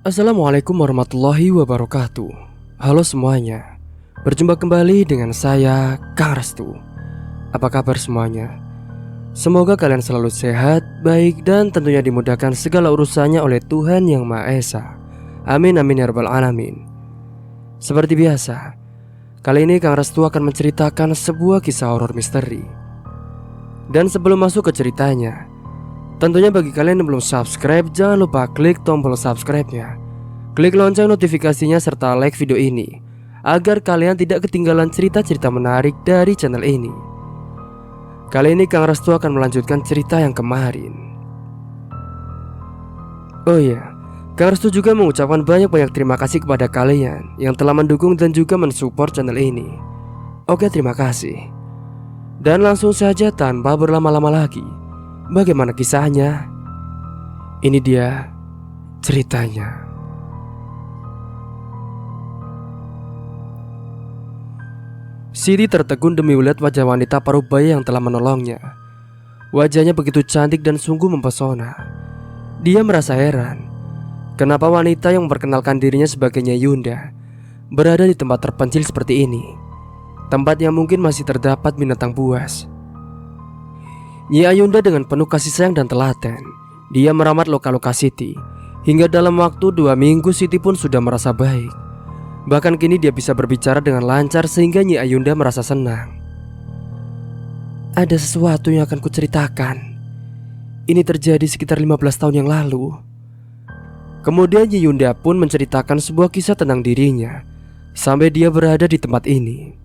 Assalamualaikum warahmatullahi wabarakatuh. Halo semuanya, berjumpa kembali dengan saya, Kang Restu. Apa kabar semuanya? Semoga kalian selalu sehat, baik, dan tentunya dimudahkan segala urusannya oleh Tuhan Yang Maha Esa. Amin amin ya rabbal alamin. Seperti biasa, kali ini Kang Restu akan menceritakan sebuah kisah horor misteri. Dan sebelum masuk ke ceritanya, tentunya bagi kalian yang belum subscribe, jangan lupa klik tombol subscribe-nya, klik lonceng notifikasinya, serta like video ini agar kalian tidak ketinggalan cerita-cerita menarik dari channel ini. Kali ini Kang Restu akan melanjutkan cerita yang kemarin. Oh iya, Kang Restu juga mengucapkan banyak-banyak terima kasih kepada kalian yang telah mendukung dan juga mensupport channel ini. Oke, terima kasih. Dan langsung saja tanpa berlama-lama lagi, bagaimana kisahnya? Ini dia ceritanya. Siti tertegun demi melihat wajah wanita parubaya yang telah menolongnya. Wajahnya begitu cantik dan sungguh mempesona. Dia merasa heran, kenapa wanita yang memperkenalkan dirinya sebagai Nyai Yunda berada di tempat terpencil seperti ini, tempat yang mungkin masih terdapat binatang buas. Nyai Yunda dengan penuh kasih sayang dan telaten, dia merawat luka-luka Siti. Hingga dalam waktu 2 minggu Siti pun sudah merasa baik. Bahkan kini dia bisa berbicara dengan lancar sehingga Nyai Ayunda merasa senang. Ada sesuatu yang akan kuceritakan. Ini terjadi sekitar 15 tahun yang lalu. Kemudian Nyai Yunda pun menceritakan sebuah kisah tentang dirinya sampai dia berada di tempat ini.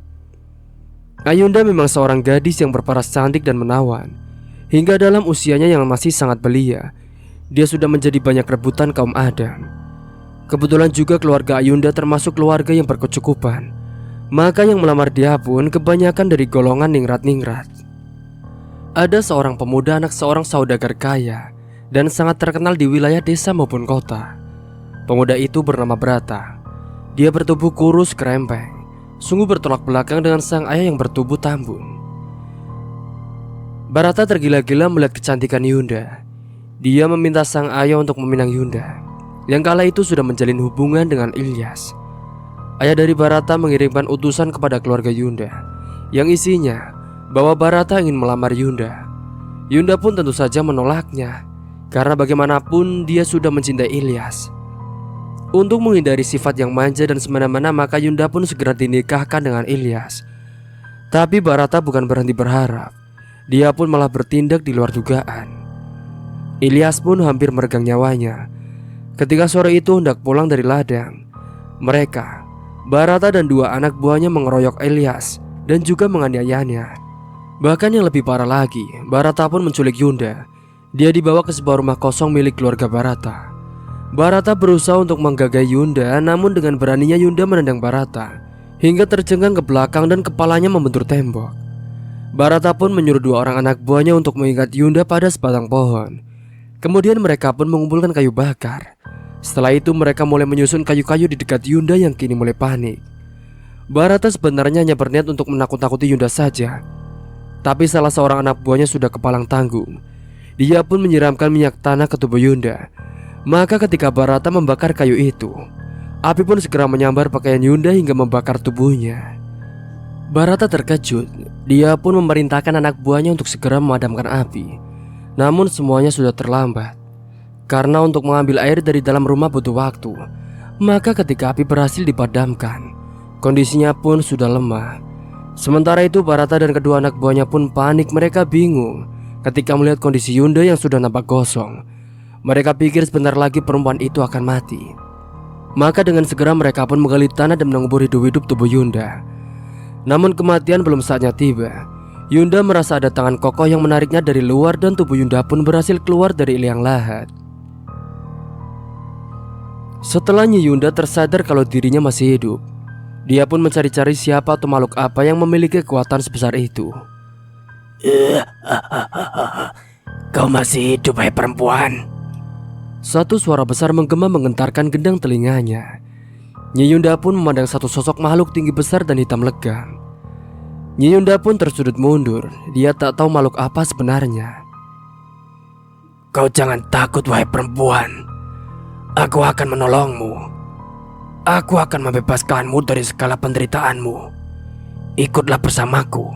Ayunda memang seorang gadis yang berparas cantik dan menawan. Hingga dalam usianya yang masih sangat belia, dia sudah menjadi banyak rebutan kaum Adam. Kebetulan juga keluarga Ayunda termasuk keluarga yang berkecukupan, maka yang melamar dia pun kebanyakan dari golongan ningrat-ningrat. Ada seorang pemuda anak seorang saudagar kaya dan sangat terkenal di wilayah desa maupun kota. Pemuda itu bernama Brata. Dia bertubuh kurus kerempeng, sungguh bertolak belakang dengan sang ayah yang bertubuh tambun. Barata tergila-gila melihat kecantikan Yunda. Dia meminta sang ayah untuk meminang Yunda, yang kala itu sudah menjalin hubungan dengan Ilyas. Ayah dari Barata mengirimkan utusan kepada keluarga Yunda, yang isinya bahwa Barata ingin melamar Yunda. Yunda pun tentu saja menolaknya, karena bagaimanapun dia sudah mencintai Ilyas. Untuk menghindari sifat yang manja dan semena-mena, maka Yunda pun segera dinikahkan dengan Ilyas. Tapi Barata bukan berhenti berharap. Dia pun malah bertindak di luar dugaan. Ilyas pun hampir meregang nyawanya ketika sore itu hendak pulang dari ladang. Mereka, Barata dan 2 anak buahnya, mengeroyok Ilyas dan juga menganiayanya. Bahkan yang lebih parah lagi, Barata pun menculik Yunda. Dia dibawa ke sebuah rumah kosong milik keluarga Barata. Barata berusaha untuk menggagai Yunda, namun dengan beraninya Yunda menendang Barata hingga terjengkang ke belakang dan kepalanya membentur tembok. Barata pun menyuruh 2 orang anak buahnya untuk mengikat Yunda pada sebatang pohon. Kemudian mereka pun mengumpulkan kayu bakar. Setelah itu mereka mulai menyusun kayu-kayu di dekat Yunda yang kini mulai panik. Barata sebenarnya hanya berniat untuk menakut-nakuti Yunda saja, tapi salah seorang anak buahnya sudah kepalang tanggung. Dia pun menyiramkan minyak tanah ke tubuh Yunda. Maka ketika Barata membakar kayu itu, api pun segera menyambar pakaian Yunda hingga membakar tubuhnya. Barata terkejut. Dia pun memerintahkan anak buahnya untuk segera memadamkan api. Namun semuanya sudah terlambat, karena untuk mengambil air dari dalam rumah butuh waktu. Maka ketika api berhasil dipadamkan, kondisinya pun sudah lemah. Sementara itu Barata dan kedua anak buahnya pun panik. Mereka bingung ketika melihat kondisi Yunda yang sudah nampak gosong. Mereka pikir sebentar lagi perempuan itu akan mati. Maka dengan segera mereka pun menggali tanah dan mengubur hidup-hidup tubuh Yunda. Namun kematian belum saatnya tiba. Yunda merasa ada tangan kokoh yang menariknya dari luar dan tubuh Yunda pun berhasil keluar dari liang lahat. Setelah Nyi Yunda tersadar kalau dirinya masih hidup, dia pun mencari-cari siapa atau makhluk apa yang memiliki kekuatan sebesar itu. Kau masih hidup, hai perempuan? Satu suara besar menggema menggentarkan gendang telinganya. Nyi Yunda pun memandang satu sosok makhluk tinggi besar dan hitam legam. Nyi Yunda pun tersudut mundur. Dia tak tahu makhluk apa sebenarnya. Kau jangan takut, wahai perempuan. Aku akan menolongmu. Aku akan membebaskanmu dari segala penderitaanmu. Ikutlah bersamaku.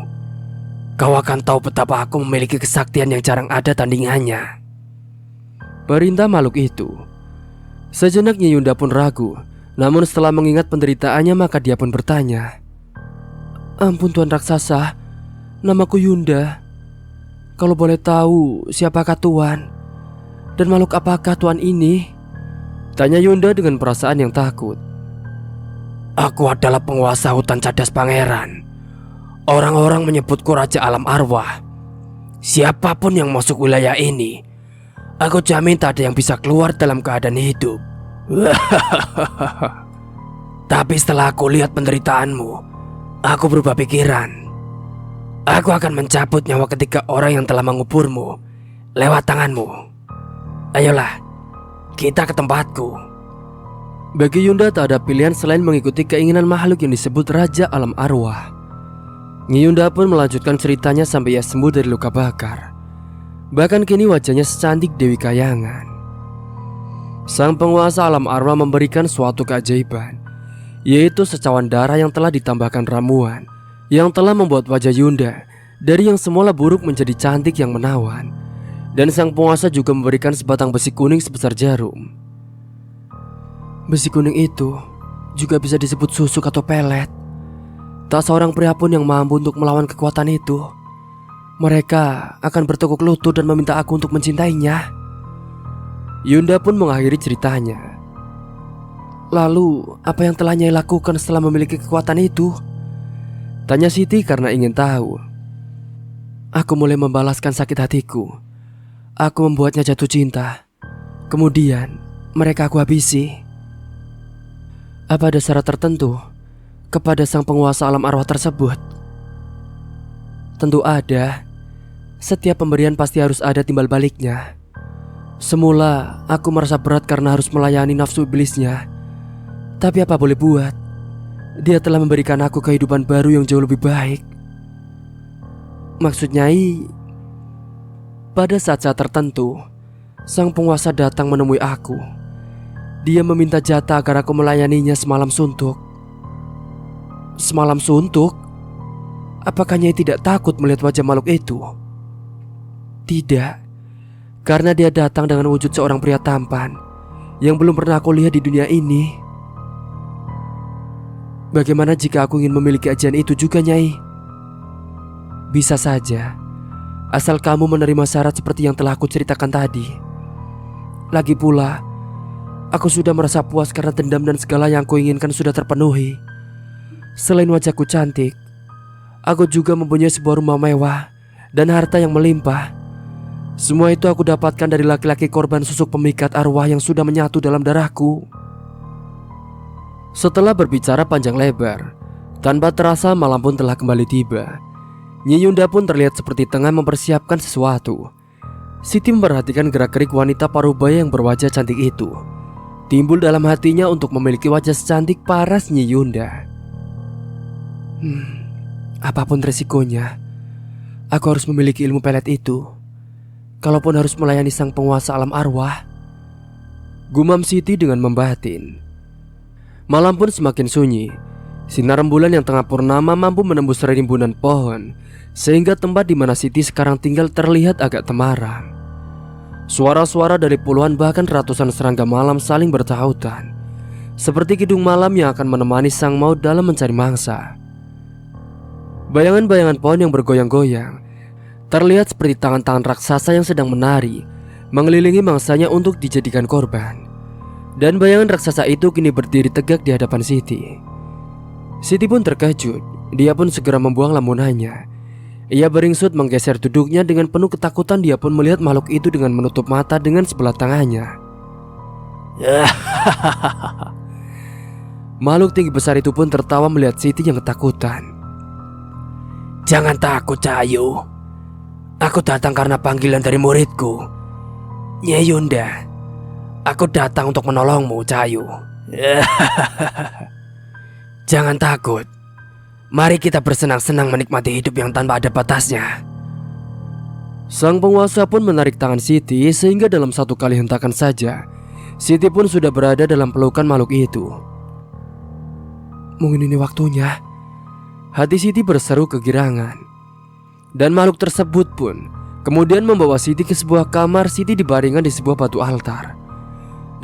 Kau akan tahu betapa aku memiliki kesaktian yang jarang ada tandingannya. Perintah makhluk itu. Sejenak Nyi Yunda pun ragu, namun setelah mengingat penderitaannya maka dia pun bertanya, "Ampun Tuan Raksasa, namaku Yunda. Kalau boleh tahu siapakah Tuan? Dan makhluk apakah Tuan ini?" Tanya Yunda dengan perasaan yang takut. Aku adalah penguasa hutan cadas pangeran. Orang-orang menyebutku Raja Alam Arwah. Siapapun yang masuk wilayah ini, aku jamin tak ada yang bisa keluar dalam keadaan hidup. Tapi setelah aku lihat penderitaanmu, aku berubah pikiran. Aku akan mencabut nyawa ketiga orang yang telah menguburmu lewat tanganmu. Ayolah, kita ke tempatku. Bagi Yunda tak ada pilihan selain mengikuti keinginan makhluk yang disebut Raja Alam Arwah. Nyi Yunda pun melanjutkan ceritanya sampai ia sembuh dari luka bakar. Bahkan kini wajahnya secantik Dewi Kayangan. Sang penguasa alam arwah memberikan suatu keajaiban, yaitu secawan darah yang telah ditambahkan ramuan, yang telah membuat wajah Yunda dari yang semula buruk menjadi cantik yang menawan. Dan sang penguasa juga memberikan sebatang besi kuning sebesar jarum. Besi kuning itu juga bisa disebut susuk atau pelet. Tak seorang pria pun yang mampu untuk melawan kekuatan itu. Mereka akan bertekuk lutut dan meminta aku untuk mencintainya. Yunda pun mengakhiri ceritanya. Lalu, apa yang telah Nyai lakukan setelah memiliki kekuatan itu? Tanya Siti karena ingin tahu. Aku mulai membalaskan sakit hatiku. Aku membuatnya jatuh cinta. Kemudian, mereka aku habisi. Apa ada syarat tertentu kepada sang penguasa alam arwah tersebut? Tentu ada. Setiap pemberian pasti harus ada timbal baliknya. Semula aku merasa berat karena harus melayani nafsu iblisnya. Tapi apa boleh buat, dia telah memberikan aku kehidupan baru yang jauh lebih baik. Maksud Nyai, pada saat-saat tertentu, sang penguasa datang menemui aku. Dia meminta jatah agar aku melayaninya semalam suntuk. Semalam suntuk? Apakah Nyai tidak takut melihat wajah makhluk itu? Tidak, karena dia datang dengan wujud seorang pria tampan yang belum pernah aku lihat di dunia ini. Bagaimana jika aku ingin memiliki ajian itu juga, Nyai? Bisa saja, asal kamu menerima syarat seperti yang telah aku ceritakan tadi. Lagi pula, aku sudah merasa puas karena dendam dan segala yang aku inginkan sudah terpenuhi. Selain wajahku cantik, aku juga mempunyai sebuah rumah mewah dan harta yang melimpah. Semua itu aku dapatkan dari laki-laki korban susuk pemikat arwah yang sudah menyatu dalam darahku. Setelah berbicara panjang lebar, tanpa terasa malam pun telah kembali tiba. Nyi Yunda pun terlihat seperti tengah mempersiapkan sesuatu. Siti memperhatikan gerak-gerik wanita parubaya yang berwajah cantik itu. Timbul dalam hatinya untuk memiliki wajah secantik paras Nyi Yunda. Apapun resikonya, aku harus memiliki ilmu pelet itu. Kalaupun harus melayani sang penguasa alam arwah, gumam Siti dengan membatin. Malam pun semakin sunyi. Sinar rembulan yang tengah purnama mampu menembus rimbunan pohon, sehingga tempat di mana Siti sekarang tinggal terlihat agak temaram. Suara-suara dari puluhan bahkan ratusan serangga malam saling bertahutan, seperti kidung malam yang akan menemani sang maut dalam mencari mangsa. Bayangan-bayangan pohon yang bergoyang-goyang terlihat seperti tangan-tangan raksasa yang sedang menari, mengelilingi mangsanya untuk dijadikan korban. Dan bayangan raksasa itu kini berdiri tegak di hadapan Siti. Siti pun terkejut. Dia pun segera membuang lamunannya. Ia beringsut menggeser duduknya dengan penuh ketakutan. Dia pun melihat makhluk itu dengan menutup mata dengan sebelah tangannya. Makhluk tinggi besar itu pun tertawa melihat Siti yang ketakutan. Jangan takut, Cahayu. Aku datang karena panggilan dari muridku, Nyai Yunda. Aku datang untuk menolongmu, Cahayu. Jangan takut. Mari kita bersenang-senang menikmati hidup yang tanpa ada batasnya. Sang penguasa pun menarik tangan Siti sehingga dalam satu kali hentakan saja Siti pun sudah berada dalam pelukan makhluk itu. Mungkin ini waktunya. Hati Siti berseru kegirangan. Dan makhluk tersebut pun kemudian membawa Siti ke sebuah kamar. Siti dibaringkan di sebuah batu altar.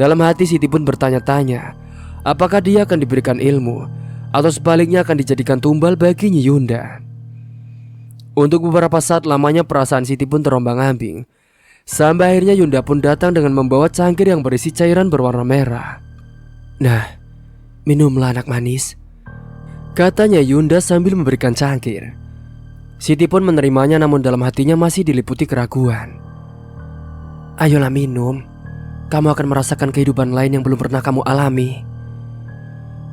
Dalam hati Siti pun bertanya-tanya, apakah dia akan diberikan ilmu atau sebaliknya akan dijadikan tumbal bagi Nyi Yunda. Untuk beberapa saat lamanya perasaan Siti pun terombang-ambing. Sampai akhirnya Yunda pun datang dengan membawa cangkir yang berisi cairan berwarna merah. Nah, minumlah anak manis, katanya Yunda sambil memberikan cangkir. Siti pun menerimanya, namun dalam hatinya masih diliputi keraguan. Ayolah minum, kamu akan merasakan kehidupan lain yang belum pernah kamu alami.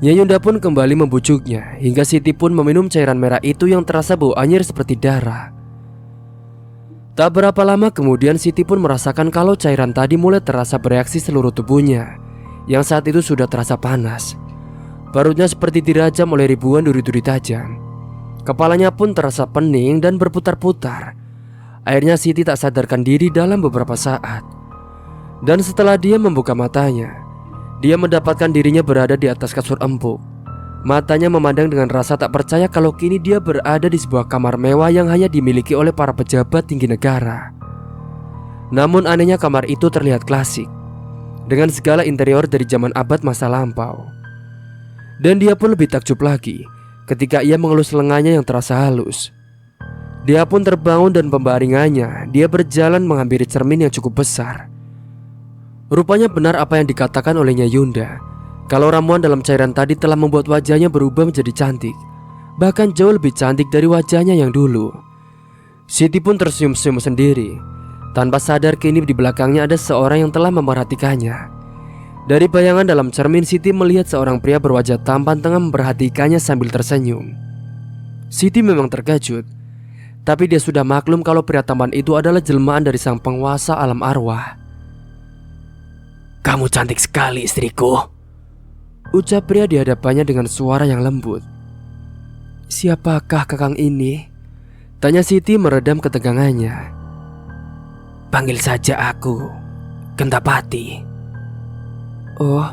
Nyi Yunda pun kembali membujuknya hingga Siti pun meminum cairan merah itu yang terasa bau anyir seperti darah. Tak berapa lama kemudian Siti pun merasakan kalau cairan tadi mulai terasa bereaksi seluruh tubuhnya yang saat itu sudah terasa panas. Perutnya seperti dirajam oleh ribuan duri-duri tajam. Kepalanya pun terasa pening dan berputar-putar. Akhirnya Siti tak sadarkan diri dalam beberapa saat. Dan setelah dia membuka matanya, dia mendapatkan dirinya berada di atas kasur empuk. Matanya memandang dengan rasa tak percaya kalau kini dia berada di sebuah kamar mewah yang hanya dimiliki oleh para pejabat tinggi negara. Namun anehnya kamar itu terlihat klasik, dengan segala interior dari zaman abad masa lampau. Dan dia pun lebih takjub lagi ketika ia mengelus lengannya yang terasa halus. Dia pun terbangun dan pembaringannya dia berjalan menghampiri cermin yang cukup besar. Rupanya benar apa yang dikatakan olehnya Yunda, kalau ramuan dalam cairan tadi telah membuat wajahnya berubah menjadi cantik, bahkan jauh lebih cantik dari wajahnya yang dulu. Siti pun tersenyum-senyum sendiri, tanpa sadar kini di belakangnya ada seorang yang telah memperhatikannya. Dari bayangan dalam cermin, Siti melihat seorang pria berwajah tampan tengah memperhatikannya sambil tersenyum. Siti memang terkejut, tapi dia sudah maklum kalau pria tampan itu adalah jelmaan dari sang penguasa alam arwah. Kamu cantik sekali, istriku, ucap pria di hadapannya dengan suara yang lembut. Siapakah kakang ini? Tanya Siti meredam ketegangannya. Panggil saja aku Gentapati. Oh,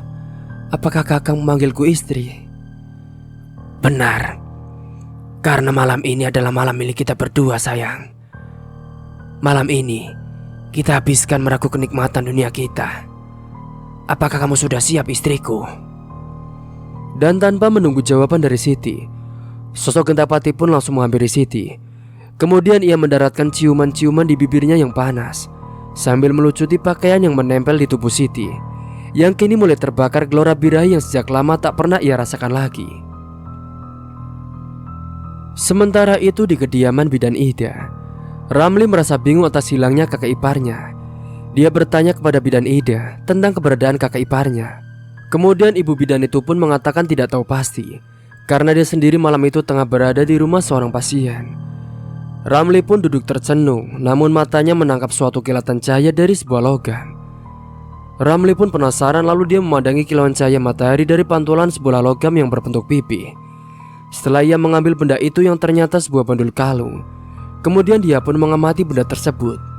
apakah kakang memanggilku istri? Benar, karena malam ini adalah malam milik kita berdua, sayang. Malam ini kita habiskan meragukan kenikmatan dunia kita. Apakah kamu sudah siap, istriku? Dan tanpa menunggu jawaban dari Siti, sosok Gentapati pun langsung menghampiri Siti. Kemudian ia mendaratkan ciuman-ciuman di bibirnya yang panas, sambil melucuti pakaian yang menempel di tubuh Siti, yang kini mulai terbakar gelora birahi yang sejak lama tak pernah ia rasakan lagi. Sementara itu di kediaman Bidan Ida, Ramli merasa bingung atas hilangnya kakak iparnya. Dia bertanya kepada Bidan Ida tentang keberadaan kakak iparnya. Kemudian ibu bidan itu pun mengatakan tidak tahu pasti, karena dia sendiri malam itu tengah berada di rumah seorang pasien. Ramli pun duduk tercenung, namun matanya menangkap suatu kilatan cahaya dari sebuah logam. Ramli pun penasaran, lalu dia memandangi kilauan cahaya matahari dari pantulan sebuah logam yang berbentuk pipi. Setelah ia mengambil benda itu yang ternyata sebuah bandul kalung, kemudian dia pun mengamati benda tersebut.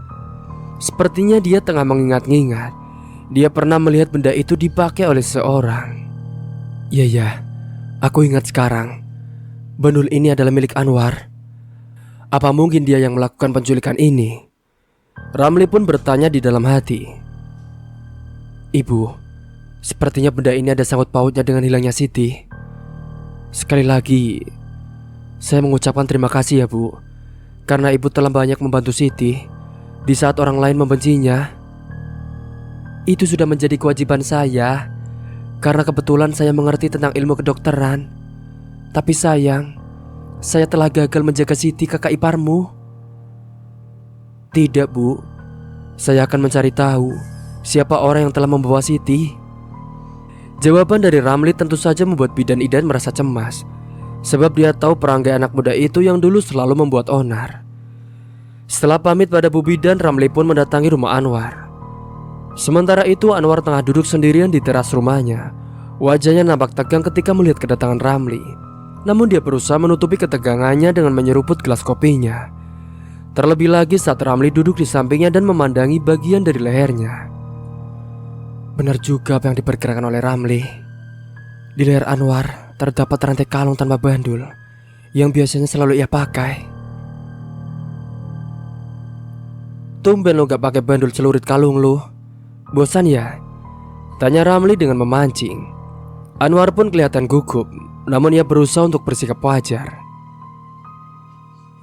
Sepertinya dia tengah mengingat-ingat. Dia pernah melihat benda itu dipakai oleh seorang. Ya, aku ingat sekarang. Bandul ini adalah milik Anwar. Apa mungkin dia yang melakukan penculikan ini? Ramli pun bertanya di dalam hati. Ibu, sepertinya benda ini ada sangkut pautnya dengan hilangnya Siti. Sekali lagi, saya mengucapkan terima kasih ya Bu, karena ibu telah banyak membantu Siti di saat orang lain membencinya. Itu sudah menjadi kewajiban saya, karena kebetulan saya mengerti tentang ilmu kedokteran. Tapi sayang, saya telah gagal menjaga Siti, kakak iparmu. Tidak Bu, saya akan mencari tahu siapa orang yang telah membawa Siti. Jawaban dari Ramli tentu saja membuat Bidan Idan merasa cemas, sebab dia tahu perangai anak muda itu yang dulu selalu membuat onar. Setelah pamit pada Bu Bidan, Ramli pun mendatangi rumah Anwar. Sementara itu Anwar tengah duduk sendirian di teras rumahnya. Wajahnya nampak tegang ketika melihat kedatangan Ramli. Namun dia berusaha menutupi ketegangannya dengan menyeruput gelas kopinya. Terlebih lagi saat Ramli duduk di sampingnya dan memandangi bagian dari lehernya. Benar juga apa yang diperkirakan oleh Ramli. Di leher Anwar terdapat rantai kalung tanpa bandul yang biasanya selalu ia pakai. Tumben lo gak pakai bandul celurit kalung lo. Bosan ya? Tanya Ramli dengan memancing. Anwar pun kelihatan gugup, namun ia berusaha untuk bersikap wajar.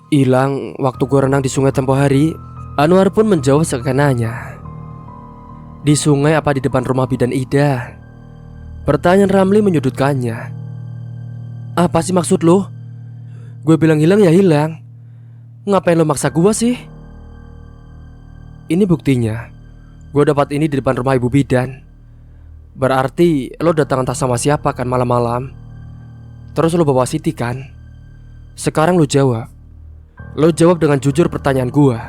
Hilang waktu gue renang di sungai tempo hari. Anwar pun menjawab sekenanya. Di sungai apa di depan rumah bidan Ida? Pertanyaan Ramli menyudutkannya. Apa sih maksud lo? Gue bilang hilang ya hilang. Ngapain lo maksa gue sih? Ini buktinya. Gue dapat ini di depan rumah ibu bidan. Berarti lo datang entah sama siapa kan malam-malam. Terus lo bawa Siti kan? Sekarang lo jawab. Lo jawab dengan jujur pertanyaan gue.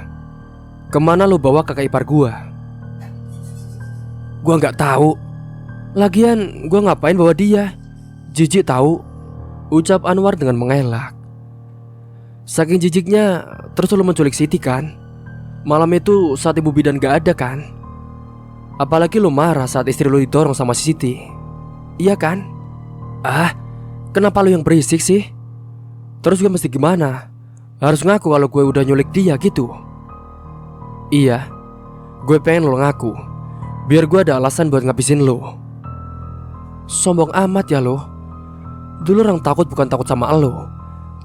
Kemana lo bawa kakak ipar gue? Gue gak tahu. Lagian gue ngapain bawa dia? Jijik tahu. Ucap Anwar dengan mengelak. Saking jijiknya, terus lo menculik Siti kan? Malam itu saat ibu bidan gak ada kan? Apalagi lo marah saat istri lo didorong sama si Siti. Iya kan? Ah, kenapa lo yang berisik sih? Terus gue mesti gimana? Harus ngaku kalau gue udah nyulik dia gitu? Iya, gue pengen lo ngaku biar gue ada alasan buat ngabisin lo. Sombong amat ya lo. Dulu orang takut bukan takut sama lo,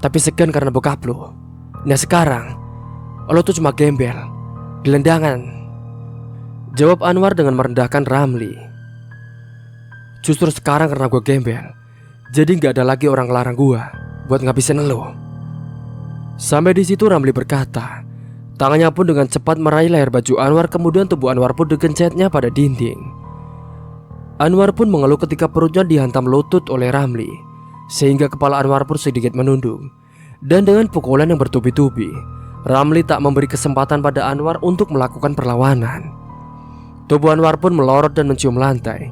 tapi segan karena bokap lo. Nah sekarang lo tuh cuma gembel, gelendangan. Jawab Anwar dengan merendahkan Ramli. Justru sekarang karena gue gembel, jadi gak ada lagi orang larang gue buat ngabisin lo. Sampai di situ Ramli berkata. Tangannya pun dengan cepat meraih leher baju Anwar. Kemudian tubuh Anwar pun digencetnya pada dinding. Anwar pun mengeluh ketika perutnya dihantam lutut oleh Ramli, sehingga kepala Anwar pun sedikit menunduk. Dan dengan pukulan yang bertubi-tubi, Ramli tak memberi kesempatan pada Anwar untuk melakukan perlawanan. Tubuh Anwar pun melorot dan mencium lantai.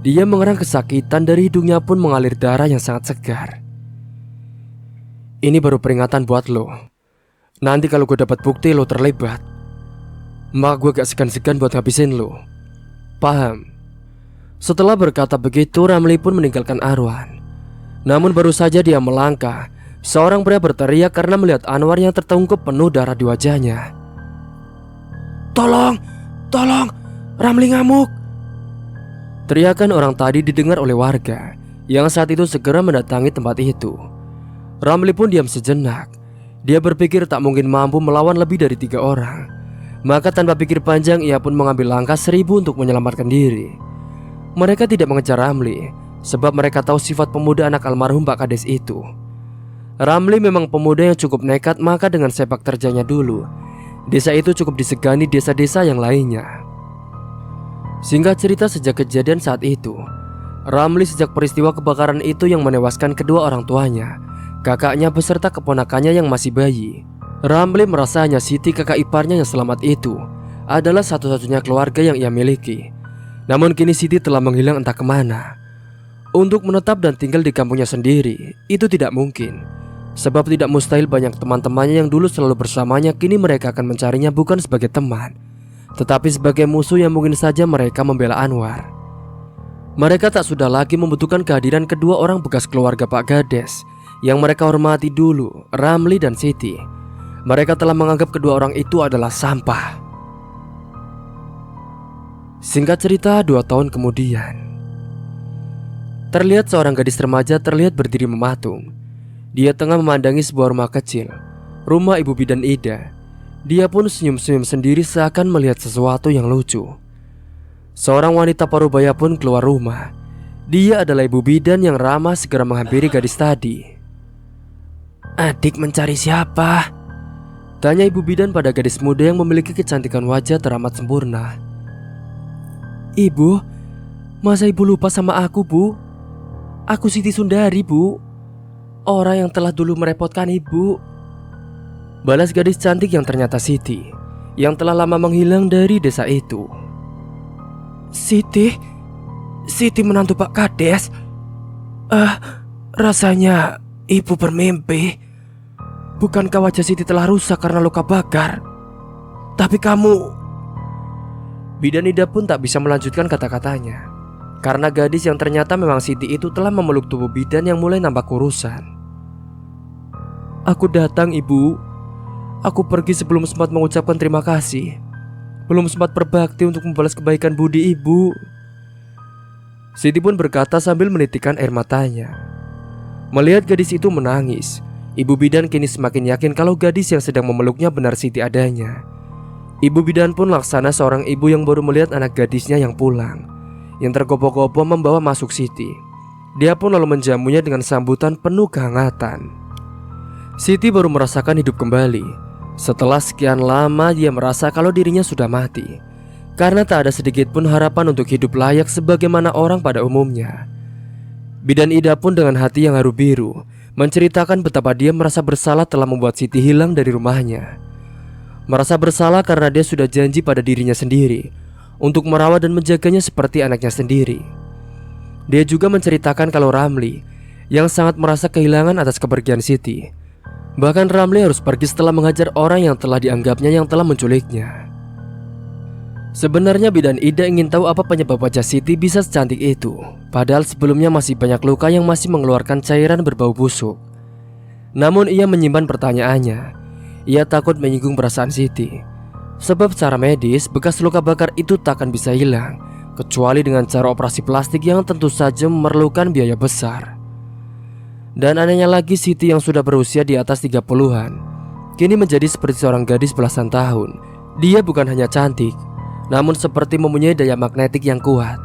Dia mengerang kesakitan, dari hidungnya pun mengalir darah yang sangat segar. Ini baru peringatan buat lo. Nanti kalau gue dapat bukti lo terlibat, maka gue gak segan-segan buat ngabisin lo. Paham? Setelah berkata begitu, Ramli pun meninggalkan Arwan. Namun baru saja dia melangkah, seorang pria berteriak karena melihat Anwar yang tertungkup penuh darah di wajahnya. Tolong! Tolong! Ramli ngamuk! Teriakan orang tadi didengar oleh warga yang saat itu segera mendatangi tempat itu. Ramli pun diam sejenak. Dia berpikir tak mungkin mampu melawan lebih dari 3 orang. Maka tanpa pikir panjang ia pun mengambil langkah 1000 untuk menyelamatkan diri. Mereka tidak mengejar Ramli, sebab mereka tahu sifat pemuda anak almarhum Pak Kades itu. Ramli memang pemuda yang cukup nekat, maka dengan sepak terjangnya dulu, desa itu cukup disegani desa-desa yang lainnya. Singkat cerita, sejak kejadian saat itu, Ramli sejak peristiwa kebakaran itu yang menewaskan kedua orang tuanya, kakaknya beserta keponakannya yang masih bayi, Ramli merasa hanya Siti kakak iparnya yang selamat itu adalah satu-satunya keluarga yang ia miliki. Namun kini Siti telah menghilang entah kemana. Untuk menetap dan tinggal di kampungnya sendiri itu tidak mungkin, sebab tidak mustahil banyak teman-temannya yang dulu selalu bersamanya kini mereka akan mencarinya bukan sebagai teman, tetapi sebagai musuh yang mungkin saja mereka membela Anwar. Mereka tak sudah lagi membutuhkan kehadiran kedua orang bekas keluarga Pak Kades yang mereka hormati dulu, Ramli dan Siti. Mereka telah menganggap kedua orang itu adalah sampah. Singkat cerita, 2 tahun kemudian, terlihat seorang gadis remaja terlihat berdiri mematung. Dia tengah memandangi sebuah rumah kecil, rumah ibu bidan Ida. Dia pun senyum-senyum sendiri seakan melihat sesuatu yang lucu. Seorang wanita parubaya pun keluar rumah. Dia adalah ibu bidan yang ramah segera menghampiri gadis tadi. Adik mencari siapa? Tanya ibu bidan pada gadis muda yang memiliki kecantikan wajah teramat sempurna. Ibu, masa ibu lupa sama aku, Bu? Aku Siti Sundari, Bu. Orang yang telah dulu merepotkan ibu. Balas gadis cantik yang ternyata Siti, yang telah lama menghilang dari desa itu. Siti menantu Pak Kades. Rasanya ibu bermimpi. Bukankah wajah Siti telah rusak karena luka bakar? Tapi kamu... Bidan Ida pun tak bisa melanjutkan kata-katanya, karena gadis yang ternyata memang Siti itu telah memeluk tubuh bidan yang mulai nampak kurusan. "Aku datang, Ibu. Aku pergi sebelum sempat mengucapkan terima kasih. Belum sempat berbakti untuk membalas kebaikan budi Ibu." Siti pun berkata sambil menitikkan air matanya. Melihat gadis itu menangis, ibu bidan kini semakin yakin kalau gadis yang sedang memeluknya benar Siti adanya. Ibu bidan pun laksana seorang ibu yang baru melihat anak gadisnya yang pulang, yang tergopoh-gopoh membawa masuk Siti. Dia pun lalu menjamunya dengan sambutan penuh kehangatan. Siti baru merasakan hidup kembali. Setelah sekian lama dia merasa kalau dirinya sudah mati, karena tak ada sedikit pun harapan untuk hidup layak sebagaimana orang pada umumnya. Bidan Ida pun dengan hati yang haru biru menceritakan betapa dia merasa bersalah telah membuat Siti hilang dari rumahnya. Merasa bersalah karena dia sudah janji pada dirinya sendiri untuk merawat dan menjaganya seperti anaknya sendiri. Dia juga menceritakan kalau Ramli yang sangat merasa kehilangan atas kepergian Siti. Bahkan Ramli harus pergi setelah menghajar orang yang telah dianggapnya yang telah menculiknya. Sebenarnya Bidan Ida ingin tahu apa penyebab wajah Siti bisa secantik itu, padahal sebelumnya masih banyak luka yang masih mengeluarkan cairan berbau busuk. Namun ia menyimpan pertanyaannya. Ia takut menyinggung perasaan Siti, sebab secara medis bekas luka bakar itu takkan bisa hilang kecuali dengan cara operasi plastik yang tentu saja memerlukan biaya besar. Dan anehnya lagi, Siti yang sudah berusia di atas 30-an kini menjadi seperti seorang gadis belasan tahun. Dia bukan hanya cantik, namun seperti mempunyai daya magnetik yang kuat.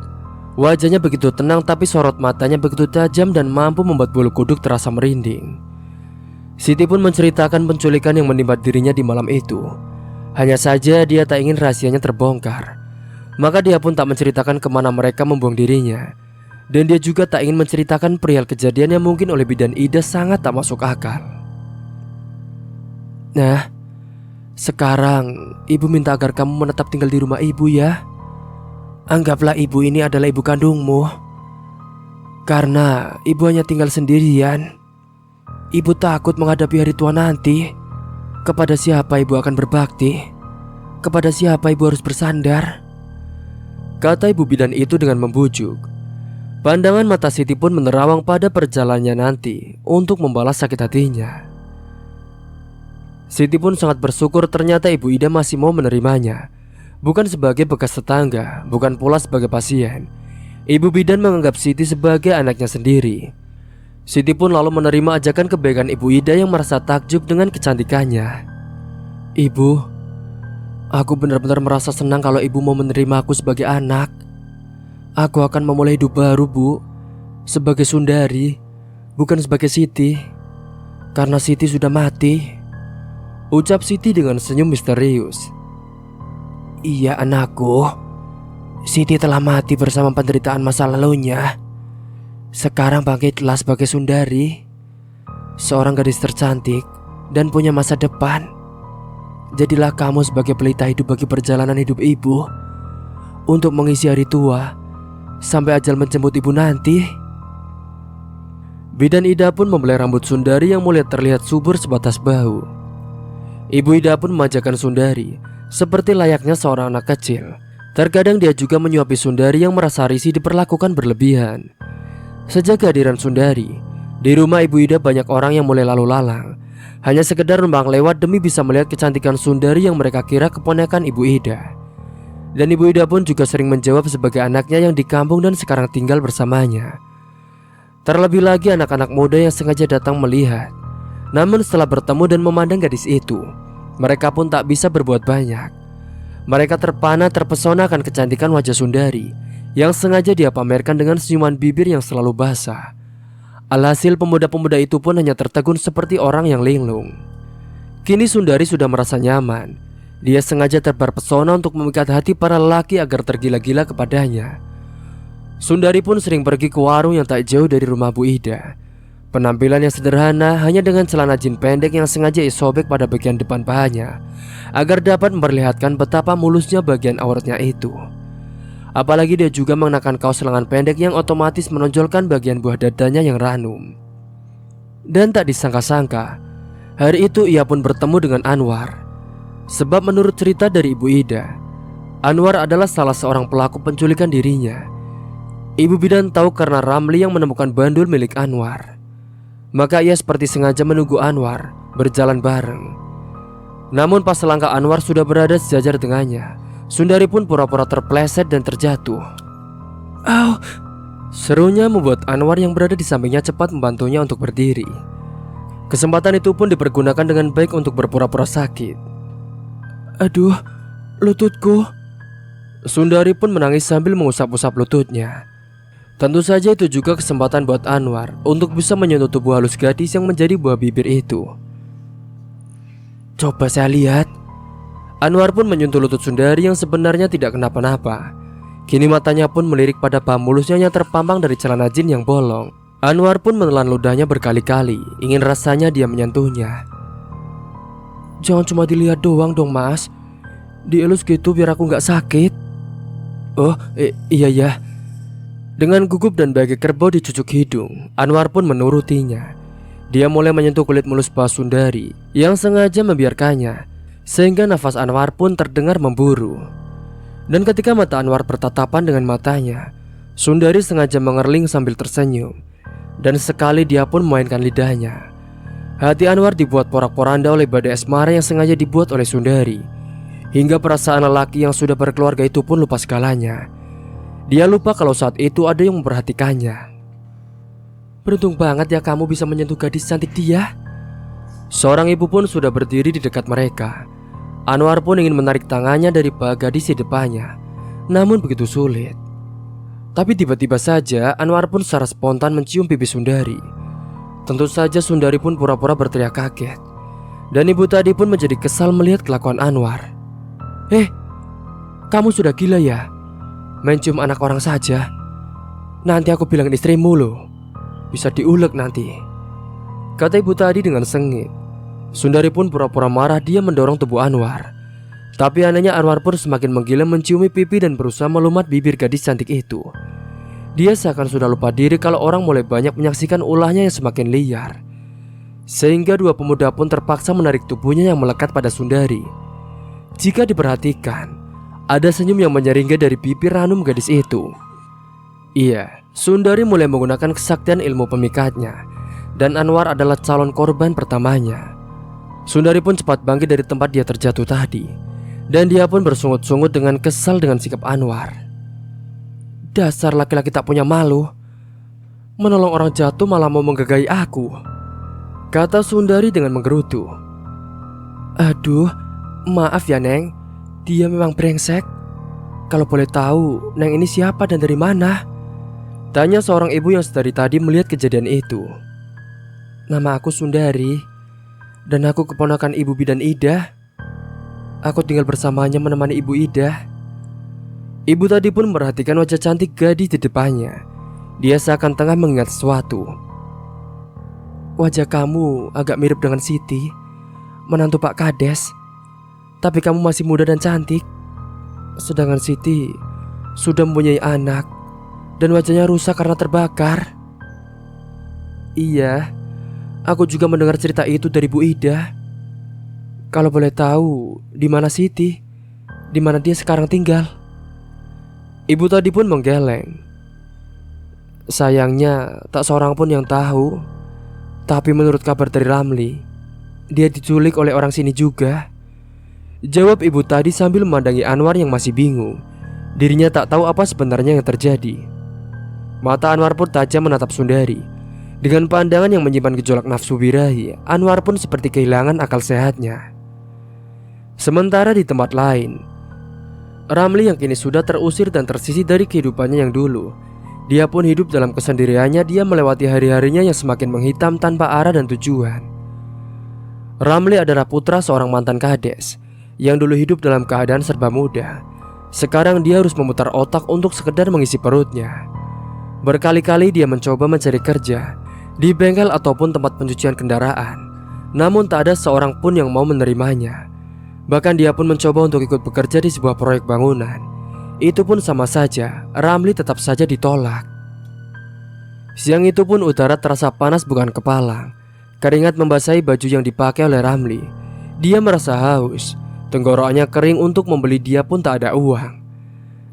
Wajahnya begitu tenang, tapi sorot matanya begitu tajam dan mampu membuat bulu kuduk terasa merinding. Siti pun menceritakan penculikan yang menimpa dirinya di malam itu. Hanya saja dia tak ingin rahasianya terbongkar, maka dia pun tak menceritakan kemana mereka membuang dirinya. Dan dia juga tak ingin menceritakan perihal kejadian yang mungkin oleh Bidan Ida sangat tak masuk akal. "Nah, sekarang ibu minta agar kamu menetap tinggal di rumah ibu ya. Anggaplah ibu ini adalah ibu kandungmu. Karena ibu hanya tinggal sendirian, ibu takut menghadapi hari tua nanti. Kepada siapa ibu akan berbakti? Kepada siapa ibu harus bersandar?" kata ibu bidan itu dengan membujuk. Pandangan mata Siti pun menerawang pada perjalanannya nanti untuk membalas sakit hatinya. Siti pun sangat bersyukur ternyata ibu Ida masih mau menerimanya, bukan sebagai bekas tetangga, bukan pula sebagai pasien. Ibu bidan menganggap Siti sebagai anaknya sendiri. Siti pun lalu menerima ajakan kebaikan ibu Ida yang merasa takjub dengan kecantikannya. "Ibu, aku benar-benar merasa senang kalau ibu mau menerima aku sebagai anak. Aku akan memulai hidup baru, Bu, sebagai Sundari, bukan sebagai Siti, karena Siti sudah mati," ucap Siti dengan senyum misterius. "Iya anakku, Siti telah mati bersama penderitaan masa lalunya. Sekarang bangkitlah sebagai Sundari, seorang gadis tercantik dan punya masa depan. Jadilah kamu sebagai pelita hidup bagi perjalanan hidup ibu, untuk mengisi hari tua sampai ajal menjemput ibu nanti." Bidan Ida pun membelai rambut Sundari yang mulai terlihat subur sebatas bahu. Ibu Ida pun memanjakan Sundari seperti layaknya seorang anak kecil. Terkadang dia juga menyuapi Sundari yang merasa risih diperlakukan berlebihan. Sejak kehadiran Sundari, di rumah ibu Ida banyak orang yang mulai lalu lalang, hanya sekedar numpang lewat demi bisa melihat kecantikan Sundari yang mereka kira keponakan ibu Ida. Dan ibu Ida pun juga sering menjawab sebagai anaknya yang di kampung dan sekarang tinggal bersamanya. Terlebih lagi anak-anak muda yang sengaja datang melihat. Namun setelah bertemu dan memandang gadis itu, mereka pun tak bisa berbuat banyak. Mereka terpana terpesona akan kecantikan wajah Sundari yang sengaja dia pamerkan dengan senyuman bibir yang selalu basah. Alhasil pemuda-pemuda itu pun hanya tertegun seperti orang yang linglung. Kini Sundari sudah merasa nyaman. Dia sengaja terpesona untuk memikat hati para lelaki agar tergila-gila kepadanya. Sundari pun sering pergi ke warung yang tak jauh dari rumah Bu Ida. Penampilan yang sederhana hanya dengan celana jin pendek yang sengaja isobek pada bagian depan pahanya agar dapat memperlihatkan betapa mulusnya bagian auratnya itu. Apalagi dia juga mengenakan kaos lengan pendek yang otomatis menonjolkan bagian buah dadanya yang ranum. Dan tak disangka-sangka, hari itu ia pun bertemu dengan Anwar. Sebab menurut cerita dari Ibu Ida, Anwar adalah salah seorang pelaku penculikan dirinya. Ibu bidan tahu karena Ramli yang menemukan bandul milik Anwar. Maka ia seperti sengaja menunggu Anwar berjalan bareng. Namun pas selangkah Anwar sudah berada sejajar dengannya, Sundari pun pura-pura terpleset dan terjatuh. Au! Serunya membuat Anwar yang berada di sampingnya cepat membantunya untuk berdiri. Kesempatan itu pun dipergunakan dengan baik untuk berpura-pura sakit. Aduh, lututku. Sundari pun menangis sambil mengusap-usap lututnya. Tentu saja itu juga kesempatan buat Anwar untuk bisa menyentuh tubuh halus gadis yang menjadi buah bibir itu. Coba saya lihat. Anwar pun menyentuh lutut Sundari yang sebenarnya tidak kenapa-napa. Kini matanya pun melirik pada pah mulusnya yang terpampang dari celana jin yang bolong. Anwar pun menelan ludahnya berkali-kali, ingin rasanya dia menyentuhnya. Jangan cuma dilihat doang dong mas, dielus gitu biar aku gak sakit. Oh iya ya. Dengan gugup dan bagai kerbau dicucuk hidung, Anwar pun menurutinya. Dia mulai menyentuh kulit mulus pah Sundari yang sengaja membiarkannya, sehingga nafas Anwar pun terdengar memburu. Dan ketika mata Anwar bertatapan dengan matanya, Sundari sengaja mengerling sambil tersenyum. Dan sekali dia pun memainkan lidahnya. Hati Anwar dibuat porak-poranda oleh badai asmara yang sengaja dibuat oleh Sundari. Hingga perasaan lelaki yang sudah berkeluarga itu pun lupa segalanya. Dia lupa kalau saat itu ada yang memperhatikannya. Beruntung banget ya kamu bisa menyentuh gadis cantik dia. Seorang ibu pun sudah berdiri di dekat mereka. Anwar pun ingin menarik tangannya dari paha gadis di depannya, namun begitu sulit. Tapi tiba-tiba saja Anwar pun secara spontan mencium pipi Sundari. Tentu saja Sundari pun pura-pura berteriak kaget. Dan ibu tadi pun menjadi kesal melihat kelakuan Anwar. Kamu sudah gila ya? Mencium anak orang saja. Nanti aku bilangin istrimu loh. Bisa diulek nanti, kata ibu tadi dengan sengit. Sundari pun pura-pura marah, dia mendorong tubuh Anwar. Tapi anehnya Anwar pun semakin menggila menciumi pipi dan berusaha melumat bibir gadis cantik itu. Dia seakan sudah lupa diri kalau orang mulai banyak menyaksikan ulahnya yang semakin liar. Sehingga dua pemuda pun terpaksa menarik tubuhnya yang melekat pada Sundari. Jika diperhatikan, ada senyum yang menyeringga dari bibir ranum gadis itu. Iya, Sundari mulai menggunakan kesaktian ilmu pemikatnya, dan Anwar adalah calon korban pertamanya. Sundari pun cepat bangkit dari tempat dia terjatuh tadi, dan dia pun bersungut-sungut dengan kesal dengan sikap Anwar. Dasar laki-laki tak punya malu, menolong orang jatuh malah mau menggegai aku, kata Sundari dengan menggerutu. Aduh, maaf ya Neng, dia memang brengsek. Kalau boleh tahu, Neng ini siapa dan dari mana? Tanya seorang ibu yang sedari tadi melihat kejadian itu. Nama aku Sundari, dan aku keponakan Ibu Bidan Ida. Aku tinggal bersamanya menemani Ibu Ida. Ibu tadi pun memperhatikan wajah cantik gadis di depannya. Dia seakan tengah mengingat sesuatu. Wajah kamu agak mirip dengan Siti, menantu Pak Kades. Tapi kamu masih muda dan cantik. Sedangkan Siti sudah mempunyai anak, dan wajahnya rusak karena terbakar. Iya, aku juga mendengar cerita itu dari Bu Ida. Kalau boleh tahu, di mana Siti? Di mana dia sekarang tinggal? Ibu tadi pun menggeleng. Sayangnya tak seorang pun yang tahu. Tapi menurut kabar dari Ramli, dia diculik oleh orang sini juga, jawab ibu tadi sambil memandangi Anwar yang masih bingung. Dirinya tak tahu apa sebenarnya yang terjadi. Mata Anwar pun tajam menatap Sundari. Dengan pandangan yang menyimpan gejolak nafsu birahi, Anwar pun seperti kehilangan akal sehatnya. Sementara di tempat lain, Ramli yang kini sudah terusir dan tersisih dari kehidupannya yang dulu, dia pun hidup dalam kesendiriannya. Dia melewati hari-harinya yang semakin menghitam tanpa arah dan tujuan. Ramli adalah putra seorang mantan kades yang dulu hidup dalam keadaan serba muda. Sekarang dia harus memutar otak untuk sekedar mengisi perutnya. Berkali-kali dia mencoba mencari kerja di bengkel ataupun tempat pencucian kendaraan, namun tak ada seorang pun yang mau menerimanya. Bahkan dia pun mencoba untuk ikut bekerja di sebuah proyek bangunan. Itu pun sama saja, Ramli tetap saja ditolak. Siang itu pun udara terasa panas bukan kepalang. Keringat membasahi baju yang dipakai oleh Ramli. Dia merasa haus, Tenggorokannya kering, untuk membeli dia pun tak ada uang.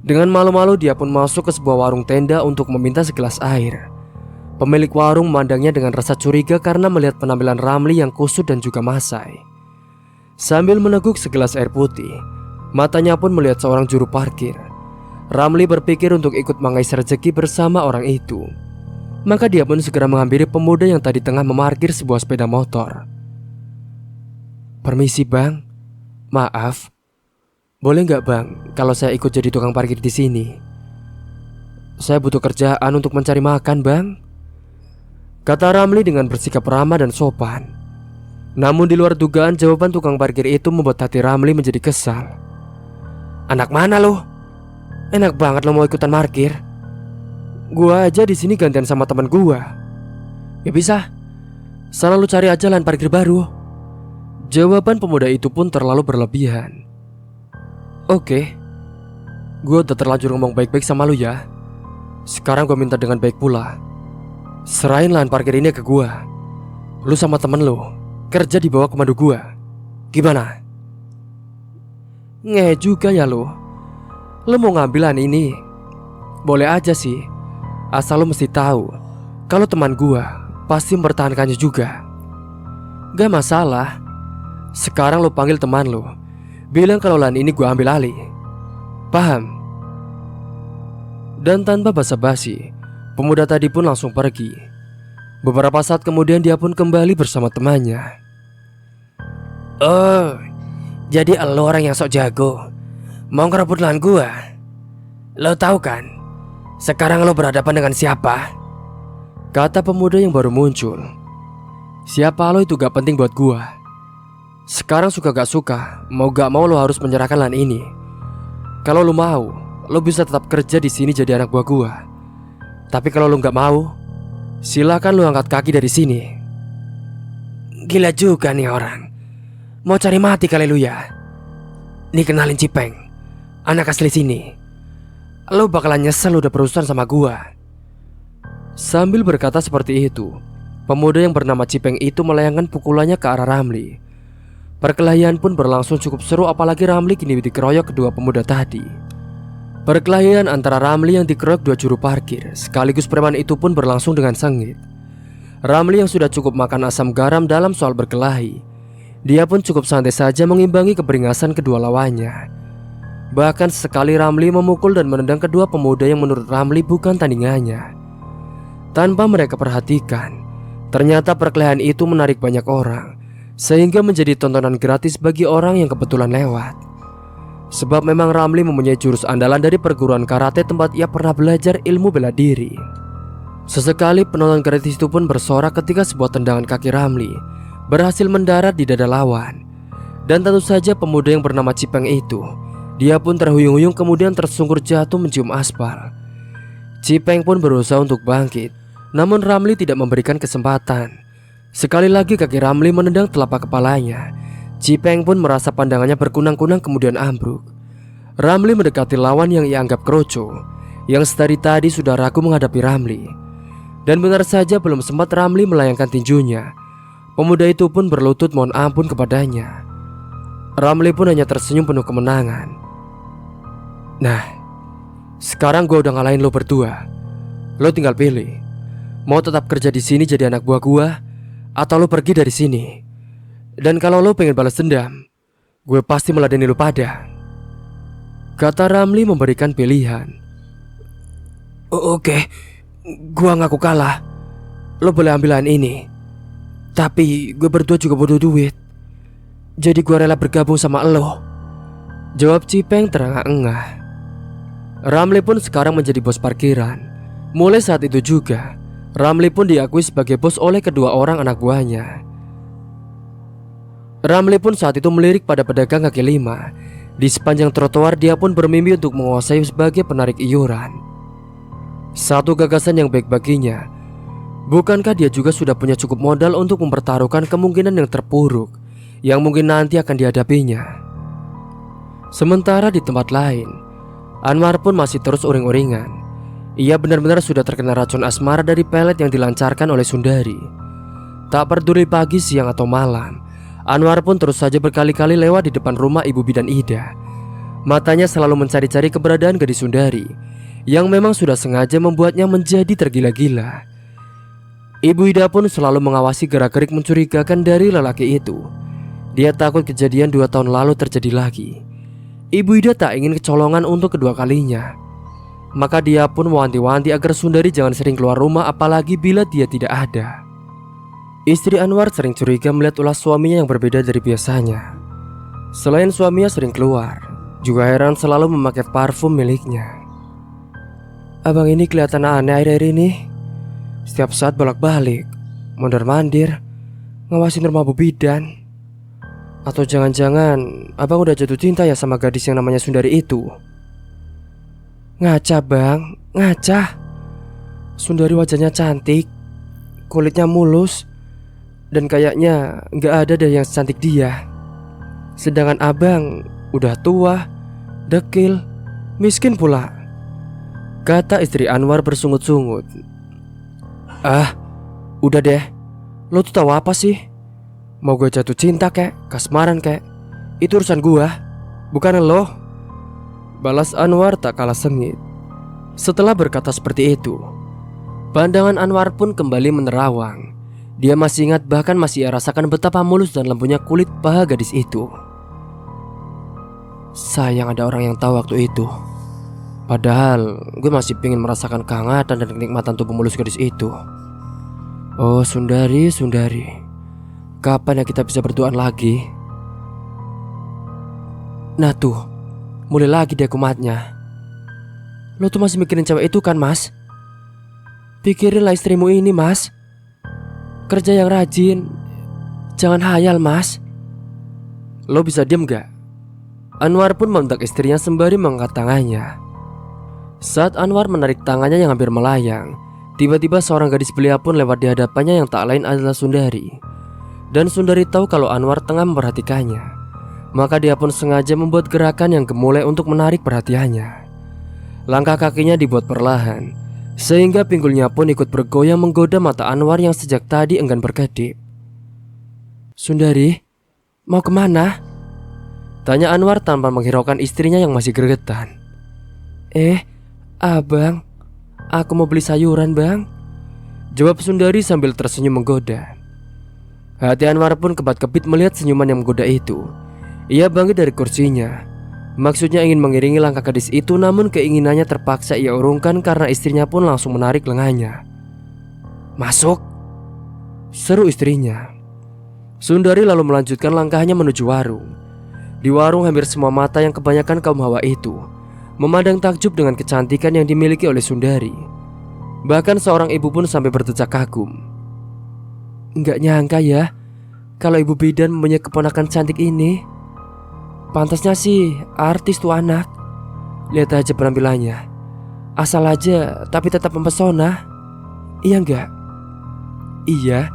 Dengan malu-malu dia pun masuk ke sebuah warung tenda untuk meminta segelas air. Pemilik warung memandangnya dengan rasa curiga karena melihat penampilan Ramli yang kusut dan juga masai. Sambil meneguk segelas air putih, matanya pun melihat seorang juru parkir. Ramli berpikir untuk ikut mengais rezeki bersama orang itu. Maka dia pun segera menghampiri pemuda yang tadi tengah memarkir sebuah sepeda motor. "Permisi bang, maaf. Boleh nggak bang kalau saya ikut jadi tukang parkir di sini? Saya butuh kerjaan untuk mencari makan bang," kata Ramli dengan bersikap ramah dan sopan. Namun di luar dugaan, jawaban tukang parkir itu membuat hati Ramli menjadi kesal. "Anak mana lo? Enak banget lo mau ikutan parkir. Gua aja di sini gantian sama teman gua. Ya bisa, sana lu cari aja lahan parkir baru." Jawaban pemuda itu pun terlalu berlebihan. "Oke, gua udah terlanjur ngomong baik-baik sama lu ya. Sekarang gua minta dengan baik pula. Serahin lahan parkir ini ke gua. Lu sama temen lu kerja di bawah komando gua. Gimana?" "Ngehe juga ya lu. Lu mau ngambil lahan ini? Boleh aja sih, asal lu mesti tahu kalau teman gua pasti mempertahankannya juga. Gak masalah. Sekarang lu panggil teman lu, bilang kalau lahan ini gua ambil alih. Paham?" Dan tanpa basa-basi, pemuda tadi pun langsung pergi. Beberapa saat kemudian dia pun kembali bersama temannya. "Oh, jadi lo orang yang sok jago, mau ngerebut lahan gua. Lo tahu kan sekarang lo berhadapan dengan siapa?" kata pemuda yang baru muncul. "Siapa lo itu gak penting buat gua. Sekarang suka gak suka, mau gak mau lo harus menyerahkan lahan ini. Kalau lo mau, lo bisa tetap kerja di sini jadi anak buah gua. Tapi kalau lo gak mau, silakan lo angkat kaki dari sini." Gila juga nih orang. Mau cari mati kali lu ya. Nih kenalin Cipeng, anak asli sini. Lo bakalan nyesel udah berurusan sama gua. Sambil berkata seperti itu, pemuda yang bernama Cipeng itu melayangkan pukulannya ke arah Ramli. Perkelahian pun berlangsung cukup seru, apalagi Ramli kini dikeroyok kedua pemuda tadi. Perkelahian antara Ramli yang dikeroyok dua juru parkir sekaligus preman itu pun berlangsung dengan sengit. Ramli yang sudah cukup makan asam garam dalam soal berkelahi, dia pun cukup santai saja mengimbangi keberingasan kedua lawannya. Bahkan sekali Ramli memukul dan menendang kedua pemuda yang menurut Ramli bukan tandingannya. Tanpa mereka perhatikan, ternyata perkelahian itu menarik banyak orang, sehingga menjadi tontonan gratis bagi orang yang kebetulan lewat. Sebab memang Ramli mempunyai jurus andalan dari perguruan karate tempat ia pernah belajar ilmu bela diri. Sesekali penonton gratis itu pun bersorak ketika sebuah tendangan kaki Ramli berhasil mendarat di dada lawan. Dan tentu saja pemuda yang bernama Cipeng itu, dia pun terhuyung-huyung kemudian tersungkur jatuh mencium aspal. Cipeng pun berusaha untuk bangkit, namun Ramli tidak memberikan kesempatan. Sekali lagi kaki Ramli menendang telapak kepalanya. Cipeng pun merasa pandangannya berkunang-kunang kemudian ambruk. Ramli mendekati lawan yang ia anggap kroco, yang sedari tadi sudah ragu menghadapi Ramli. Dan benar saja belum sempat Ramli melayangkan tinjunya, pemuda itu pun berlutut mohon ampun kepadanya. Ramli pun hanya tersenyum penuh kemenangan. "Nah, sekarang gue udah ngalahin lo berdua. Lo tinggal pilih, mau tetap kerja di sini jadi anak buah gua, atau lo pergi dari sini. Dan kalau lo pengen balas dendam, gue pasti meladeni lo pada," kata Ramli memberikan pilihan. "Oke, gua ngaku kalah. Lo boleh ambil lahan ini. Tapi gue berdua juga butuh duit. Jadi gue rela bergabung sama lo," jawab Cipeng terengah-engah. Ramli pun sekarang menjadi bos parkiran. Mulai saat itu juga, Ramli pun diakui sebagai bos oleh kedua orang anak buahnya. Ramli pun saat itu melirik pada pedagang kaki lima. Di sepanjang trotoar dia pun bermimpi untuk menguasai sebagai penarik iuran. Satu gagasan yang baik baginya. Bukankah dia juga sudah punya cukup modal untuk mempertaruhkan kemungkinan yang terpuruk yang mungkin nanti akan dihadapinya. Sementara di tempat lain, Anwar pun masih terus uring-uringan. Ia benar-benar sudah terkena racun asmara dari pelet yang dilancarkan oleh Sundari. Tak peduli pagi, siang atau malam, Anwar pun terus saja berkali-kali lewat di depan rumah Ibu Bidan Ida. Matanya selalu mencari-cari keberadaan gadis Sundari yang memang sudah sengaja membuatnya menjadi tergila-gila. Ibu Ida pun selalu mengawasi gerak-gerik mencurigakan dari lelaki itu. Dia takut kejadian 2 tahun lalu terjadi lagi. Ibu Ida tak ingin kecolongan untuk kedua kalinya. Maka dia pun mewanti-wanti agar Sundari jangan sering keluar rumah, apalagi bila dia tidak ada. Istri Anwar sering curiga melihat ulah suaminya yang berbeda dari biasanya. Selain suaminya sering keluar, juga heran selalu memakai parfum miliknya. Abang ini kelihatan aneh akhir-akhir ini. Setiap saat bolak-balik, mondar-mandir, ngawasin rumah Bu Bidan. Atau jangan-jangan abang udah jatuh cinta ya sama gadis yang namanya Sundari itu? Ngaca bang, ngaca. Sundari wajahnya cantik, kulitnya mulus, dan kayaknya gak ada deh yang secantik dia. Sedangkan abang udah tua, dekil, miskin pula, kata istri Anwar bersungut-sungut. Ah, udah deh. Lo tuh tahu apa sih? Mau gue jatuh cinta kek, kasmaran kek, itu urusan gue, bukan lo. Balas Anwar tak kalah sengit. Setelah berkata seperti itu, pandangan Anwar pun kembali menerawang. Dia masih ingat, bahkan masih rasakan betapa mulus dan lembutnya kulit paha gadis itu. Sayang ada orang yang tahu waktu itu. Padahal gue masih pengen merasakan kehangatan dan kenikmatan tubuh mulus gadis itu. Oh Sundari, Sundari, kapan ya kita bisa berduaan lagi? Nah tuh, mulai lagi deh kumatnya. Lo tuh masih mikirin cewek itu kan mas? Pikirinlah istrimu ini mas. Kerja yang rajin, jangan hayal mas. Lo bisa diem gak? Anwar pun membentak istrinya sembari mengangkat tangannya. Saat Anwar menarik tangannya yang hampir melayang, tiba-tiba seorang gadis belia pun lewat di hadapannya yang tak lain adalah Sundari. Dan Sundari tahu kalau Anwar tengah memperhatikannya. Maka dia pun sengaja membuat gerakan yang gemulai untuk menarik perhatiannya. Langkah kakinya dibuat perlahan, sehingga pinggulnya pun ikut bergoyang menggoda mata Anwar yang sejak tadi enggan berkedip. Sundari, mau kemana? Tanya Anwar tanpa menghiraukan istrinya yang masih gregetan. Abang, aku mau beli sayuran bang, jawab Sundari sambil tersenyum menggoda. Hati Anwar pun kebat-kebit melihat senyuman yang menggoda itu. Ia bangkit dari kursinya. Maksudnya ingin mengiringi langkah gadis itu, namun keinginannya terpaksa ia urungkan karena istrinya pun langsung menarik lengannya. Masuk, seru istrinya. Sundari lalu melanjutkan langkahnya menuju warung. Di warung hampir semua mata yang kebanyakan kaum hawa itu memandang takjub dengan kecantikan yang dimiliki oleh Sundari. Bahkan seorang ibu pun sampai berdecak kagum. Nggak nyangka ya kalau Ibu Bidan mempunyai keponakan cantik ini. Pantasnya sih artis tuh anak. Lihat aja penampilannya, asal aja tapi tetap mempesona. Iya enggak? Iya,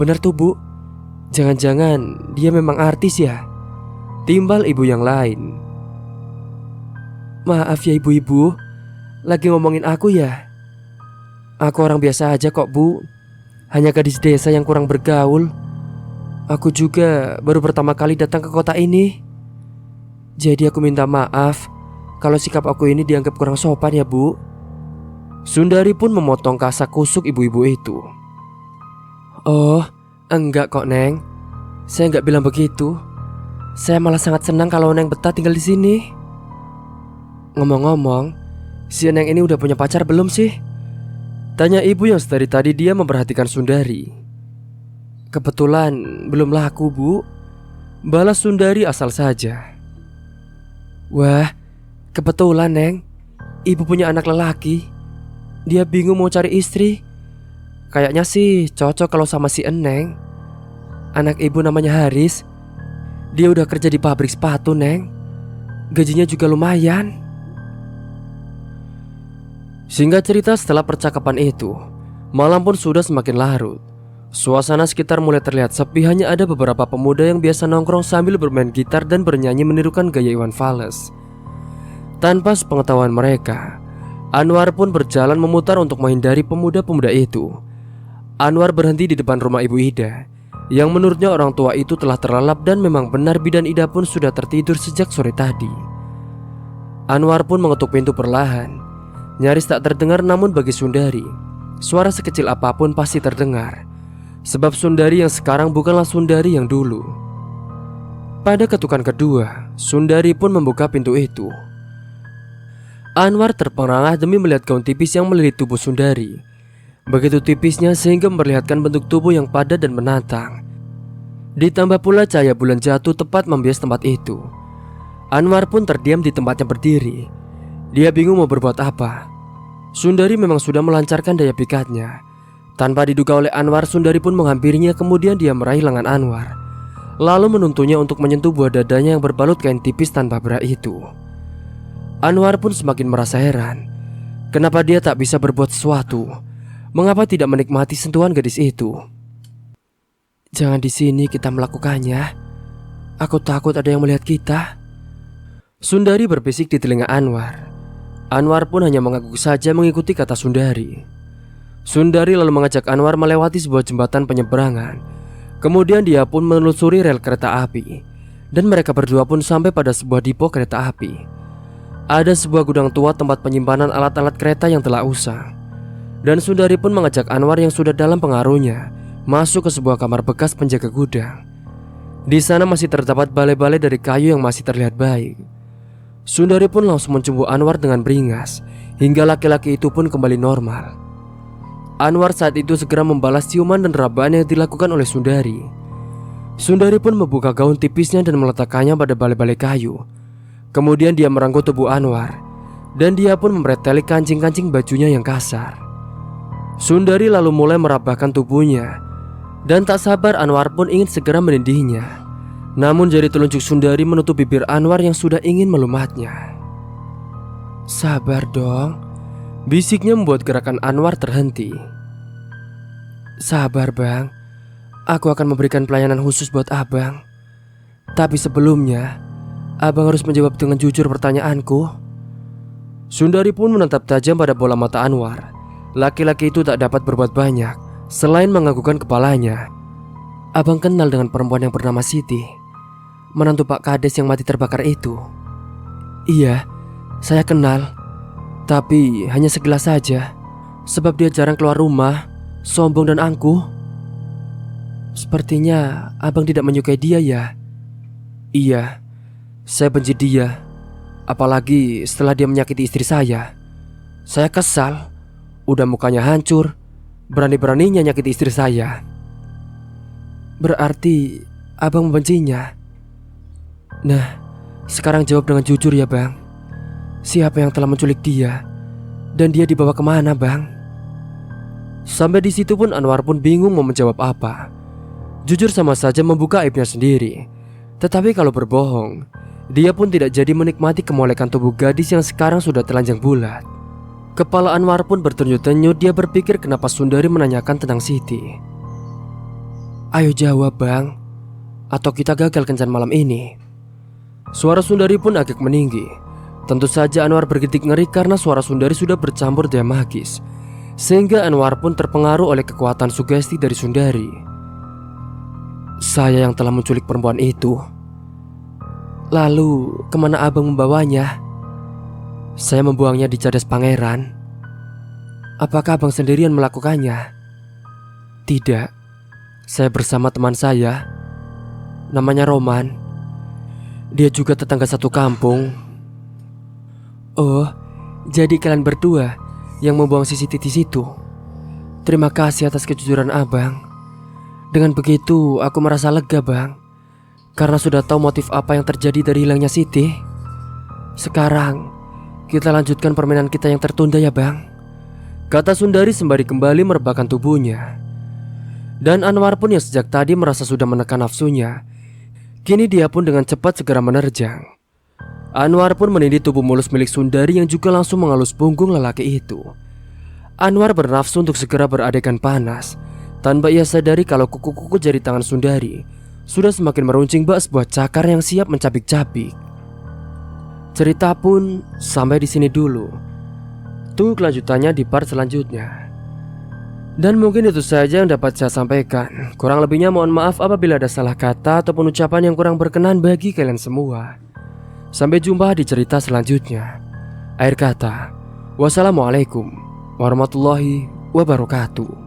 benar tuh bu. Jangan-jangan dia memang artis ya? Timbal ibu yang lain. Maaf ya ibu-ibu, lagi ngomongin aku ya? Aku orang biasa aja kok bu, hanya gadis desa yang kurang bergaul. Aku juga baru pertama kali datang ke kota ini. Jadi aku minta maaf kalau sikap aku ini dianggap kurang sopan ya bu. Sundari pun memotong kasak kusuk ibu-ibu itu. Oh, enggak kok Neng, saya enggak bilang begitu. Saya malah sangat senang kalau Neng betah tinggal di sini. Ngomong-ngomong, si Neng ini udah punya pacar belum sih? Tanya ibu yang sedari tadi dia memperhatikan Sundari. Kebetulan belum laku bu, balas Sundari asal saja. Wah, kebetulan Neng, ibu punya anak lelaki. Dia bingung mau cari istri. Kayaknya sih cocok kalau sama si Eneng. Anak ibu namanya Haris. Dia udah kerja di pabrik sepatu Neng. Gajinya juga lumayan. Singkat cerita, setelah percakapan itu, malam pun sudah semakin larut. Suasana sekitar mulai terlihat sepi, hanya ada beberapa pemuda yang biasa nongkrong sambil bermain gitar dan bernyanyi menirukan gaya Iwan Fals. Tanpa sepengetahuan mereka, Anwar pun berjalan memutar untuk menghindari pemuda-pemuda itu. Anwar berhenti di depan rumah Ibu Ida yang menurutnya orang tua itu telah terlelap dan memang benar bidan Ida pun sudah tertidur sejak sore tadi. Anwar pun mengetuk pintu perlahan. Nyaris tak terdengar, namun bagi Sundari, suara sekecil apapun pasti terdengar. Sebab Sundari yang sekarang bukanlah Sundari yang dulu. Pada ketukan kedua, Sundari pun membuka pintu itu. Anwar terperangah demi melihat gaun tipis yang melilit tubuh Sundari. Begitu tipisnya sehingga memperlihatkan bentuk tubuh yang padat dan menantang. Ditambah pula cahaya bulan jatuh tepat membias tempat itu. Anwar pun terdiam di tempatnya berdiri. Dia bingung mau berbuat apa. Sundari memang sudah melancarkan daya pikatnya. Tanpa diduga oleh Anwar, Sundari pun menghampirinya, kemudian dia meraih lengan Anwar, lalu menuntunnya untuk menyentuh buah dadanya yang berbalut kain tipis tanpa bra itu. Anwar pun semakin merasa heran. Kenapa dia tak bisa berbuat sesuatu? Mengapa tidak menikmati sentuhan gadis itu? Jangan di sini kita melakukannya. Aku takut ada yang melihat kita. Sundari berbisik di telinga Anwar. Anwar pun hanya mengangguk saja mengikuti kata Sundari. Sundari lalu mengajak Anwar melewati sebuah jembatan penyeberangan. Kemudian dia pun menelusuri rel kereta api. Dan mereka berdua pun sampai pada sebuah depo kereta api. Ada sebuah gudang tua tempat penyimpanan alat-alat kereta yang telah usang. Dan Sundari pun mengajak Anwar yang sudah dalam pengaruhnya masuk ke sebuah kamar bekas penjaga gudang. Di sana masih terdapat balai-balai dari kayu yang masih terlihat baik. Sundari pun langsung mencumbu Anwar dengan beringas, hingga laki-laki itu pun kembali normal. Anwar saat itu segera membalas ciuman dan rabaan yang dilakukan oleh Sundari. Sundari pun membuka gaun tipisnya dan meletakkannya pada balai-balai kayu. Kemudian dia merangkul tubuh Anwar, dan dia pun memreteli kancing-kancing bajunya yang kasar. Sundari lalu mulai merabahkan tubuhnya, dan tak sabar Anwar pun ingin segera menindihnya. Namun jari telunjuk Sundari menutup bibir Anwar yang sudah ingin melumatnya. Sabar dong, bisiknya membuat gerakan Anwar terhenti. Sabar bang, aku akan memberikan pelayanan khusus buat abang. Tapi sebelumnya, abang harus menjawab dengan jujur pertanyaanku. Sundari pun menatap tajam pada bola mata Anwar. Laki-laki itu tak dapat berbuat banyak selain menganggukkan kepalanya. Abang kenal dengan perempuan yang bernama Siti, menantu Pak Kades yang mati terbakar itu? Iya, saya kenal. Tapi hanya segelas saja. Sebab dia jarang keluar rumah, sombong dan angkuh. Sepertinya abang tidak menyukai dia ya? Iya, saya benci dia. Apalagi setelah dia menyakiti istri saya. Saya kesal. Udah mukanya hancur, berani-beraninya nyakiti istri saya. Berarti abang membencinya. Nah, sekarang jawab dengan jujur ya bang. Siapa yang telah menculik dia? Dan dia dibawa kemana bang? Sampai di situ pun Anwar pun bingung mau menjawab apa. Jujur sama saja membuka aibnya sendiri. Tetapi kalau berbohong, dia pun tidak jadi menikmati kemolekan tubuh gadis yang sekarang sudah telanjang bulat. Kepala Anwar pun bertenyut-tenyut. Dia berpikir kenapa Sundari menanyakan tentang Siti. Ayo jawab bang, atau kita gagal kencan malam ini. Suara Sundari pun agak meninggi. Tentu saja Anwar bergidik ngeri karena suara Sundari sudah bercampur daya magis, sehingga Anwar pun terpengaruh oleh kekuatan sugesti dari Sundari. Saya yang telah menculik perempuan itu. Lalu kemana abang membawanya? Saya membuangnya di cadas pangeran. Apakah abang sendirian melakukannya? Tidak, saya bersama teman saya. Namanya Roman. Dia juga tetangga satu kampung. Oh, jadi kalian berdua yang membuang Siti di situ. Terima kasih atas kejujuran abang. Dengan begitu aku merasa lega bang, karena sudah tahu motif apa yang terjadi dari hilangnya Siti. Sekarang kita lanjutkan permainan kita yang tertunda ya bang, kata Sundari sembari kembali merebahkan tubuhnya. Dan Anwar pun yang sejak tadi merasa sudah menekan nafsunya, kini dia pun dengan cepat segera menerjang. Anwar pun menindih tubuh mulus milik Sundari yang juga langsung mengalus punggung lelaki itu. Anwar bernafsu untuk segera beradegan panas, tanpa ia sadari kalau kuku-kuku jari tangan Sundari sudah semakin meruncing bak sebuah cakar yang siap mencabik-cabik. Cerita pun sampai di sini dulu. Tunggu kelanjutannya di part selanjutnya. Dan mungkin itu saja yang dapat saya sampaikan. Kurang lebihnya mohon maaf apabila ada salah kata ataupun ucapan yang kurang berkenan bagi kalian semua. Sampai jumpa di cerita selanjutnya. Akhir kata, wassalamualaikum warahmatullahi wabarakatuh.